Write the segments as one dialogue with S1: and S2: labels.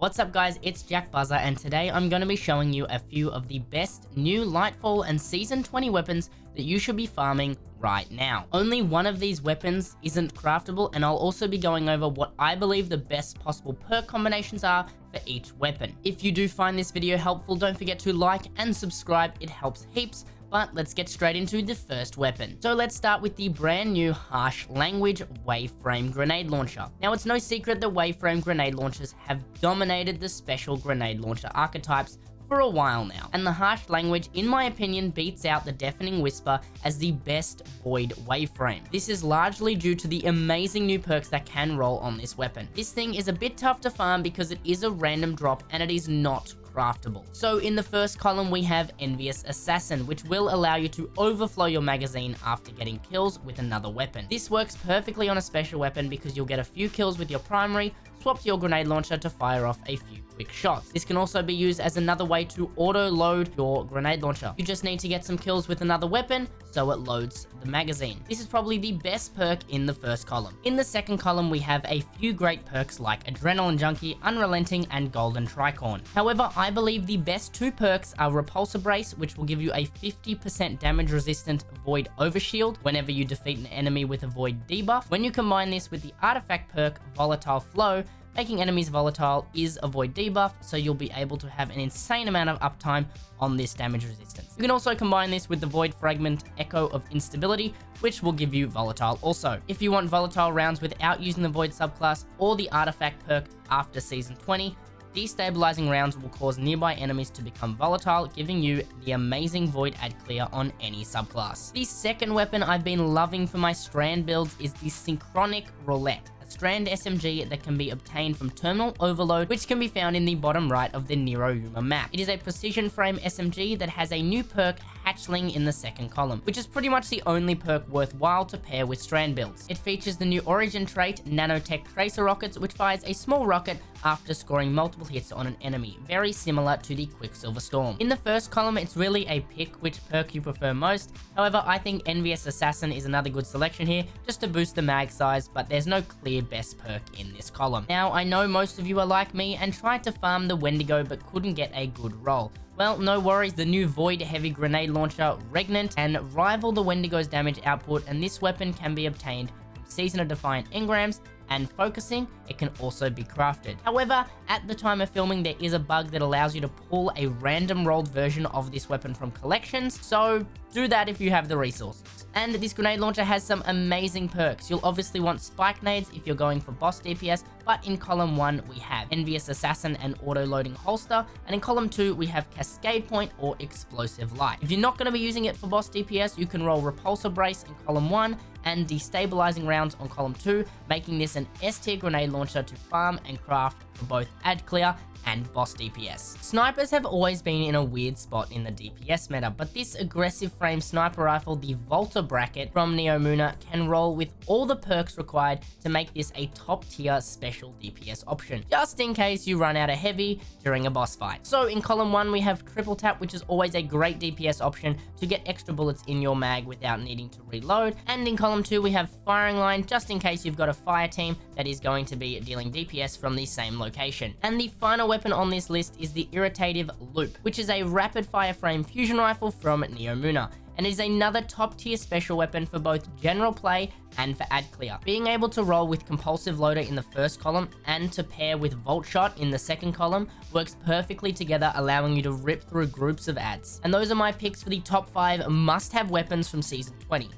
S1: What's up guys, it's Jackbuzza and today I'm going to be showing you a few of the best new Lightfall and Season 20 weapons that you should be farming right now. Only one of these weapons isn't craftable, and I'll also be going over what I believe the best possible perk combinations are for each weapon. If you do find this video helpful, don't forget to like and subscribe, it helps heaps. But let's get straight into the first weapon. So let's start with the brand new Harsh Language Waveframe Grenade Launcher. Now it's no secret that Waveframe Grenade Launchers have dominated the special grenade launcher archetypes for a while now, and the Harsh Language, in my opinion, beats out the Deafening Whisper as the best Void Waveframe. This is largely due to the amazing new perks that can roll on this weapon. This thing is a bit tough to farm because it is a random drop and it is not craftable. So in the first column we have Envious Assassin, which will allow you to overflow your magazine after getting kills with another weapon. This works perfectly on a special weapon because you'll get a few kills with your primary, swap to your grenade launcher to fire off a few quick shots. This can also be used as another way to auto load your grenade launcher. You just need to get some kills with another weapon so it loads the magazine. This is probably the best perk in the first column. In the second column we have a few great perks like Adrenaline Junkie, Unrelenting, and Golden Tricorn. However, I believe the best two perks are Repulsor Brace, which will give you a 50% damage resistant Void Overshield whenever you defeat an enemy with a Void debuff. When you combine this with the artifact perk Volatile Flow, making enemies volatile is a Void debuff, so you'll be able to have an insane amount of uptime on this damage resistance. You can also combine this with the Void Fragment Echo of Instability, which will give you volatile also. If you want volatile rounds without using the Void subclass or the artifact perk after Season 20, destabilizing rounds will cause nearby enemies to become volatile, giving you the amazing Void Ad Clear on any subclass. The second weapon I've been loving for my Strand builds is the Synchronic Roulette, Strand SMG that can be obtained from Terminal Overload, which can be found in the bottom right of the Neomuna map. It is a precision frame SMG that has a new perk, Hatchling, in the second column, which is pretty much the only perk worthwhile to pair with Strand builds. It features the new Origin trait, Nanotech Tracer Rockets, which fires a small rocket after scoring multiple hits on an enemy, very similar to the Quicksilver Storm. In the first column, it's really a pick which perk you prefer most. However, I think Envious Assassin is another good selection here, just to boost the mag size, but there's no clear best perk in this column. Now, I know most of you are like me and tried to farm the Wendigo but couldn't get a good roll. Well, no worries, the new Void Heavy Grenade Launcher, Regnant, can rival the Wendigo's damage output, and this weapon can be obtained from Season of Defiant engrams, and focusing, it can also be crafted. However, at the time of filming, there is a bug that allows you to pull a random rolled version of this weapon from collections, so do that if you have the resources. And this grenade launcher has some amazing perks. You'll obviously want spike nades if you're going for boss DPS, but in column 1 we have Envious Assassin and auto loading holster, and in column 2 we have Cascade Point or Explosive Light. If you're not going to be using it for boss DPS, you can roll Repulsor Brace in column 1 and destabilizing rounds on column 2, making this an S tier grenade launcher to farm and craft for both ad clear and boss DPS. Snipers have always been in a weird spot in the DPS meta, but this aggressive frame sniper rifle, the Volta Bracket from Neomuna, can roll with all the perks required to make this a top tier special DPS option, just in case you run out of heavy during a boss fight. So in column 1 we have Triple Tap, which is always a great DPS option to get extra bullets in your mag without needing to reload, and in column 2 we have Firing Line, just in case you've got a fire team that is going to be dealing DPS from the same location. And the final weapon on this list is the Iterative Loop, which is a rapid fire frame fusion rifle from Neomuna, and is another top tier special weapon for both general play and for ad clear. Being able to roll with Compulsive Loader in the first column and to pair with Volt Shot in the second column works perfectly together, allowing you to rip through groups of ads. And those are my picks for the top 5 must-have weapons from Season 20.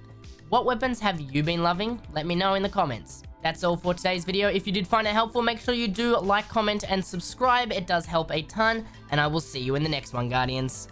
S1: What weapons have you been loving? Let me know in the comments. That's all for today's video. If you did find it helpful, make sure you do like, comment, and subscribe. It does help a ton, and I will see you in the next one, Guardians.